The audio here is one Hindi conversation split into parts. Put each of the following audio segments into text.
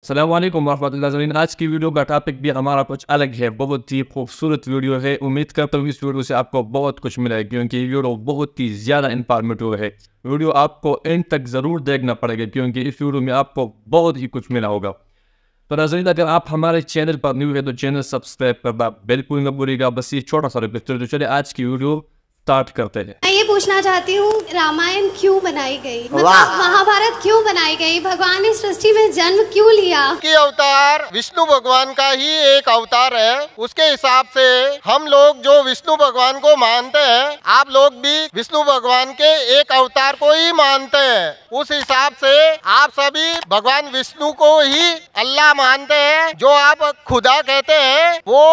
अस्सलाम वालेकुम वरहमतुल्लाहि। आज की वीडियो का टॉपिक भी हमारा कुछ अलग है, बहुत ही खूबसूरत वीडियो है। उम्मीद करता हूँ इस वीडियो से आपको बहुत कुछ मिलेगा क्योंकि ये वीडियो बहुत ही ज़्यादा इंफॉर्मेटिव है। वीडियो आपको एंड तक ज़रूर देखना पड़ेगा क्योंकि इस वीडियो में आपको बहुत ही कुछ मिला होगा। तो नाज़रीन, अगर आप हमारे चैनल पर न्यू है तो चैनल सब्सक्राइब करना बिल्कुल न भूलिएगा। बस ये छोटा सा रिक्वेस्ट है। तो चलिए आज की वीडियो स्टार्ट करते हैं। मैं ये पूछना चाहती हूँ, रामायण क्यों बनाई गई, मतलब महाभारत क्यों बनाई गई, भगवान ने सृष्टि में जन्म क्यों लिया? कि अवतार विष्णु भगवान का ही एक अवतार है। उसके हिसाब से हम लोग जो विष्णु भगवान को मानते हैं, आप लोग भी विष्णु भगवान के एक अवतार को ही मानते हैं। उस हिसाब से आप सभी भगवान विष्णु को ही अल्लाह मानते हैं। जो आप खुदा कहते हैं वो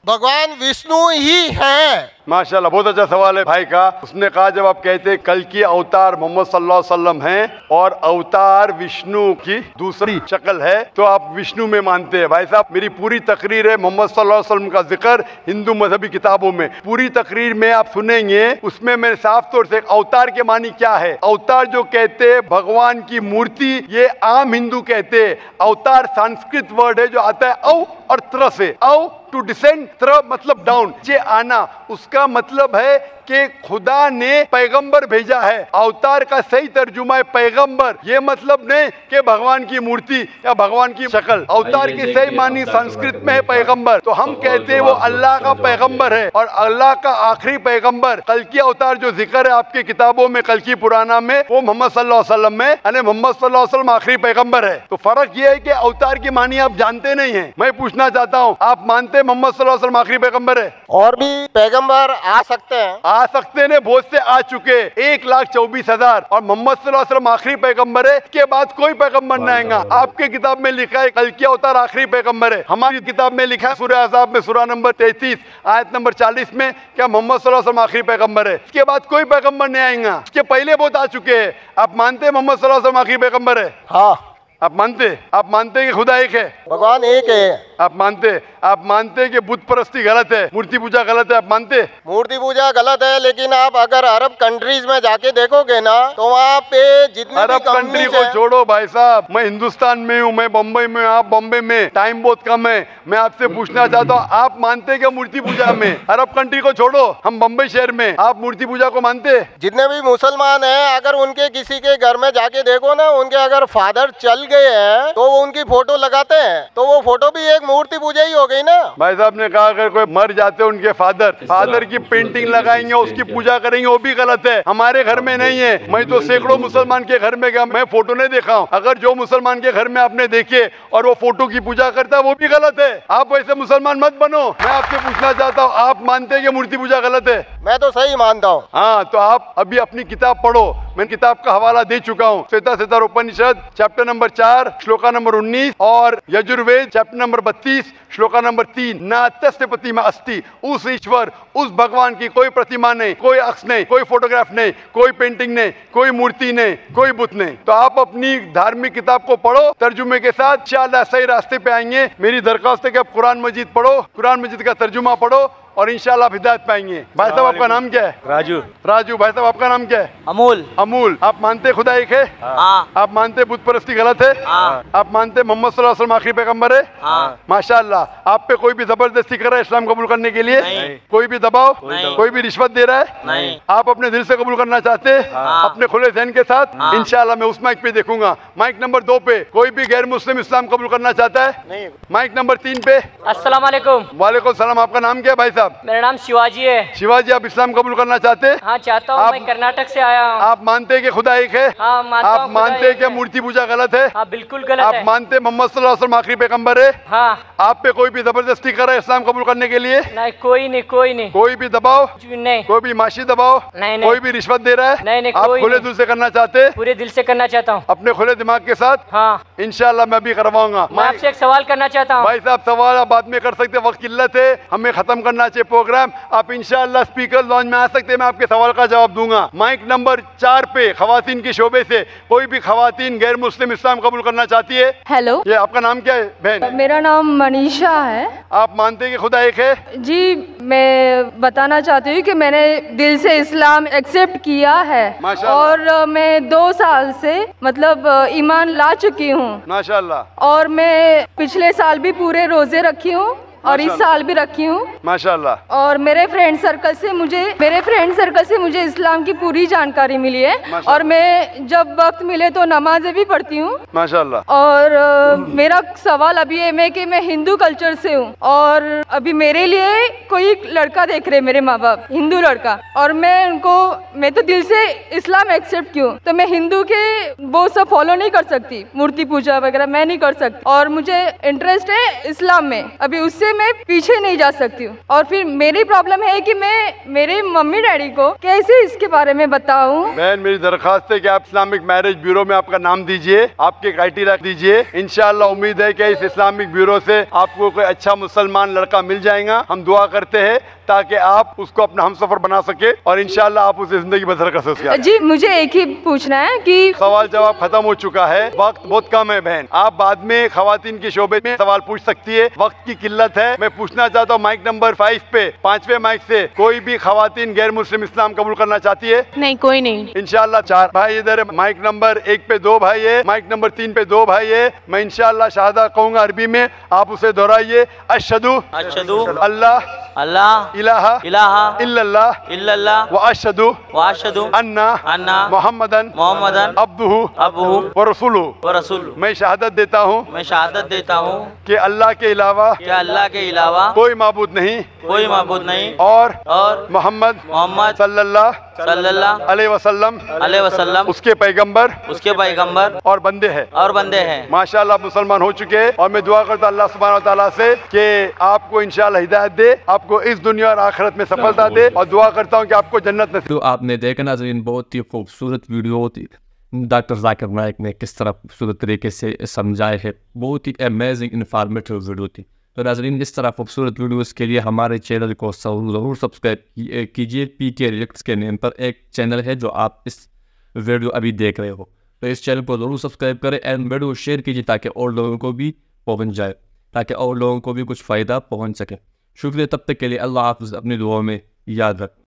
भगवान विष्णु ही है। माशाल्लाह, बहुत अच्छा सवाल है भाई का। उसने कहा जब आप कहते हैं कल की अवतार मोहम्मद सल्लल्लाहु अलैहि वसल्लम हैं और अवतार विष्णु की दूसरी शक्ल है तो आप विष्णु में मानते हैं। भाई साहब, मेरी पूरी तकरीर है मोहम्मद सल्लल्लाहु अलैहि वसल्लम का जिक्र हिंदू मजहबी किताबों में। पूरी तकरीर में आप सुनेंगे, उसमें मैंने साफ तौर से अवतार के मानी क्या है। अवतार जो कहते हैं भगवान की मूर्ति, ये आम हिंदू कहते हैं। अवतार संस्कृत वर्ड है जो आता है अव और त्र से। अव टू डिसेंड, त्र मतलब डाउन, नीचे आना। उसका मतलब है कि खुदा ने पैगंबर भेजा है। अवतार का सही तर्जुमा है पैगंबर। ये मतलब नहीं कि भगवान की मूर्ति या भगवान की शक्ल। अवतार की सही मानी संस्कृत में है पैगंबर। तो हम कहते हैं वो अल्लाह का पैगंबर है और अल्लाह का आखिरी पैगंबर। कल की अवतार जो जिक्र है आपकी किताबों में, कल की पुराना में, वो मोहम्मद सल्लल्लाहु अलैहि वसल्लम में, यानी मोहम्मद सल्लल्लाहु अलैहि वसल्लम आखिरी पैगंबर है। तो फर्क ये है कि अवतार की मानी आप जानते नहीं है। मैं पूछना चाहता हूँ, आप मानते हैं मोहम्मद सल्लल्लाहु अलैहि वसल्लम आखिरी पैगंबर है? और भी पैगंबर आ सकते हैं, आ सकते ने, बहुत से आ चुके, 1,24,000। और मोहम्मद सल्लल्लाहु अलैहि वसल्लम आखिरी पैगंबर है। इसके बाद कोई पैगंबर न आएगा। आपके किताब में लिखा है कल की अवतार आखिरी पैगंबर है। हमारी किताब में लिखा है सूरह अहज़ाब में सूरह नंबर 33 आयत नंबर 40 में क्या मोहम्मद सल्लल्लाहु अलैहि वसल्लम आखिरी पैगंबर है। इसके बाद कोई पैगंबर नहीं आएगा। इसके पहले बहुत आ चुके हैं। आप मानते हैं मोहम्मद सल्लल्लाहु अलैहि वसल्लम आखिरी पैगंबर है? हाँ। आप मानते हैं कि खुदा एक है, भगवान एक है? आप मानते हैं कि बुत परस्ती गलत है, मूर्ति पूजा गलत है? आप मानते? मूर्ति पूजा गलत है, लेकिन आप अगर अरब कंट्रीज में जाके देखोगे ना तो वहाँ पे जितनी अरब कंट्री को छोड़ो भाई साहब, मैं हिंदुस्तान में हूँ, मैं बम्बई में, आप बम्बई में, टाइम बहुत कम है। मैं आपसे पूछना चाहता हूँ, आप मानते क्या मूर्ति पूजा में? अरब कंट्री को छोड़ो, हम बम्बई शहर में, आप मूर्ति पूजा को मानते? जितने भी मुसलमान हैं, अगर उनके किसी के घर में जाके देखो ना, उनके अगर फादर चल गए हैं तो वो उनकी फोटो लगाते हैं, तो वो फोटो भी एक मूर्ति पूजा ही हो गई ना। भाई साहब ने कहा अगर कोई मर जाते उनके फादर की पेंटिंग लगाएंगे, उसकी पूजा करेंगे, वो भी गलत है। हमारे घर में नहीं है। मैं तो सैकड़ों मुसलमान के घर में गया, मैं फोटो नहीं देखा हूँ। अगर जो मुसलमान के घर में आपने देखे और वो फोटो की पूजा करता है, वो भी गलत है। आप वैसे मुसलमान मत बनो। मैं आपसे पूछना चाहता हूँ, आप मानते हैं कि मूर्ति पूजा गलत है? मैं तो सही मानता हूँ। हाँ, तो आप अभी अपनी किताब पढ़ो। मैं किताब का हवाला दे चुका हूँ। श्वेता उपनिषद चैप्टर नंबर 4 श्लोका नंबर 19 और Yajurveda chapter number 32 shloka number 3। नात्यस्य प्रतिमा अस्ति, उस ईश्वर, उस भगवान की कोई प्रतिमा नहीं, कोई अक्ष नहीं, कोई फोटोग्राफ नहीं, कोई पेंटिंग नहीं, कोई मूर्ति नहीं, कोई बुत नहीं। तो आप अपनी धार्मिक किताब को पढ़ो तर्जुमे के साथ, इंशाअल्लाह सही रास्ते पे आएंगे। मेरी दरख्वास्त है कि आप कुरान मजीद पढ़ो, कुरान मजीद का तर्जुमा पढ़ो और इंशाल्लाह हिदायत पाएंगे। भाई साहब आपका नाम क्या है? राजू। भाई साहब आपका नाम क्या है? अमूल। आप मानते खुदा एक है? हाँ। आप मानते बुत परस्ती गलत है? हाँ। आप मानते मोहम्मद सल्लल्लाहु अलैहि वसल्लम आखिरी पैगंबर है? हाँ। माशाल्लाह। आप पे कोई भी जबरदस्ती कर रहा है इस्लाम कबूल करने के लिए? नहीं। कोई भी दबाव? नहीं। कोई भी रिश्वत दे रहा है? नहीं। आप अपने दिल से कबूल करना चाहते हैं? हाँ। अपने खुले ज़हन के साथ? हाँ। इंशाल्लाह मैं उस माइक पे देखूंगा। माइक नंबर 2 पे कोई भी गैर मुस्लिम इस्लाम कबूल करना चाहता है? नहीं। माइक नंबर 3 पे। अस्सलाम वालेकुम। वालेकुम सलाम। आपका नाम क्या है भाई साहब? मेरा नाम शिवाजी है। शिवाजी, आप इस्लाम कबूल करना चाहते हैं? हाँ, चाहता हूँ। मैं कर्नाटक से आया हूँ। आप मानते हैं कि खुदा एक है? हाँ, मानता आप हूँ। मानते हैं कि मूर्ति पूजा गलत है? हाँ, बिल्कुल गलत आप है। मानते हैं मोहम्मद सल्लल्लाहु अलैहि वसल्लम आखिरी पैगंबर है? हाँ। आप पे कोई भी जबरदस्ती कर रहा है इस्लाम कबूल करने के लिए? नहीं, कोई नहीं। कोई भी दबाव? नहीं। कोई भी माशी दबाव? नहीं। कोई भी रिश्वत दे रहा है? नहीं, आप कोई खुले नहीं। दिल से करना चाहते हैं? पूरे दिल से करना चाहता हूँ। अपने खुले दिमाग के साथ? हाँ। इंशाल्लाह मैं भी करवाऊंगा। मैं आपसे एक सवाल करना चाहता हूँ। भाई साहब सवाल आप बाद में कर सकते, वक्त किल्लत है, हमें खत्म करना पाँच ये प्रोग्राम आप इंशाअल्लाह स्पीकर लॉन्च में आ सकते हैं, मैं आपके सवाल का जवाब दूंगा। माइक नंबर 4 पे खवातीन के शोबे से कोई भी खवातीन गैर मुस्लिम इस्लाम कबूल करना चाहती है। हेलो, ये आपका नाम क्या है बहन? मेरा नाम मनीषा है। आप मानते हैं कि खुदा एक है? जी, मैं बताना चाहती हूँ कि मैंने दिल से इस्लाम एक्सेप्ट किया है और मैं 2 साल से मतलब ईमान ला चुकी हूँ माशाल्लाह। और मैं पिछले साल भी पूरे रोजे रखी हूँ और इस साल भी रखी हूँ माशाल्लाह। और मेरे फ्रेंड सर्कल से मुझे इस्लाम की पूरी जानकारी मिली है और मैं जब वक्त मिले तो नमाजें भी पढ़ती हूँ माशाल्लाह। और मेरा सवाल अभी है कि मैं हिंदू कल्चर से हूँ और अभी मेरे लिए कोई लड़का देख रहे, मेरे माँ बाप हिंदू लड़का, और मैं तो दिल से इस्लाम एक्सेप्ट क्यों, तो मैं हिंदू के वो सब फॉलो नहीं कर सकती, मूर्ति पूजा वगैरह मैं नहीं कर सकती और मुझे इंटरेस्ट है इस्लाम में, अभी उससे मैं पीछे नहीं जा सकती हूँ। और फिर मेरी प्रॉब्लम है कि मैं मेरे मम्मी डैडी को कैसे इसके बारे में बताऊँ। बहन, मेरी दरखास्त है कि आप इस्लामिक मैरिज ब्यूरो में आपका नाम दीजिए, आपके क्राइटेरिया दीजिए। इंशाअल्लाह उम्मीद है कि इस इस्लामिक ब्यूरो से आपको कोई अच्छा मुसलमान लड़का मिल जाएगा। हम दुआ करते हैं ताकि आप उसको अपना हमसफर बना सके और इंशाअल्लाह आप उसे जिंदगी बसर कर सके। जी, मुझे एक ही पूछना है कि सवाल जवाब खत्म हो चुका है, वक्त बहुत कम है बहन, आप बाद में खवातीन के शोबे में सवाल पूछ सकती है, वक्त की किल्लत है। मैं पूछना चाहता हूँ माइक नंबर 5 पे 5वें माइक से कोई भी खवातीन गैर मुस्लिम इस्लाम कबूल करना चाहती है? नहीं, कोई नहीं। इंशाअल्लाह 4 भाई इधर है। माइक नंबर 1 पे 2 भाई है, माइक नंबर 3 पे 2 भाई है। मैं इंशाअल्लाह शहादा कहूँगा अरबी में, आप उसे दोहराइए। अशहदु अल्लाह इलाहा इल्लल्लाह व अशहदु अन्ना मुहम्मदन अब्दुहु व रसूलुहु। मैं शहादत देता हूँ कि अल्लाह के अलावा कोई माबूद नहीं और मोहम्मद सल्लल्लाहु अलैहि वसल्लम उसके पैगंबर और बंदे हैं। माशाअल्लाह आप मुसलमान हो चुके हैं और मैं दुआ करता हूं अल्लाह सुब्हानहू व तआला से कि आपको इंशाअल्लाह हिदायत दे, आपको इस दुनिया और आखिरत में सफलता दे और दुआ करता हूं कि आपको जन्नत नसीब। तो आपने देखा नाज़रीन, बहुत ही खूबसूरत वीडियो होती डॉक्टर जाकिर नाइक ने किस तरह खूबसूरत तरीके से समझाए है, बहुत ही अमेजिंग इन्फॉर्मेटिव वीडियो थी। तो नाज़रीन, इस तरह खूबसूरत वीडियोस के लिए हमारे चैनल को ज़रूर सब्सक्राइब कीजिए। PK रिएक्ट्स के नेम पर एक चैनल है जो आप इस वीडियो अभी देख रहे हो, तो इस चैनल को ज़रूर सब्सक्राइब करें एंड वीडियो शेयर कीजिए ताकि और लोगों को भी पहुंच जाए, ताकि और लोगों को भी कुछ फ़ायदा पहुंच सके। शुक्रिया, तब तक के लिए अल्लाह हाफ़िज़, अपनी दुआओं में याद रखें।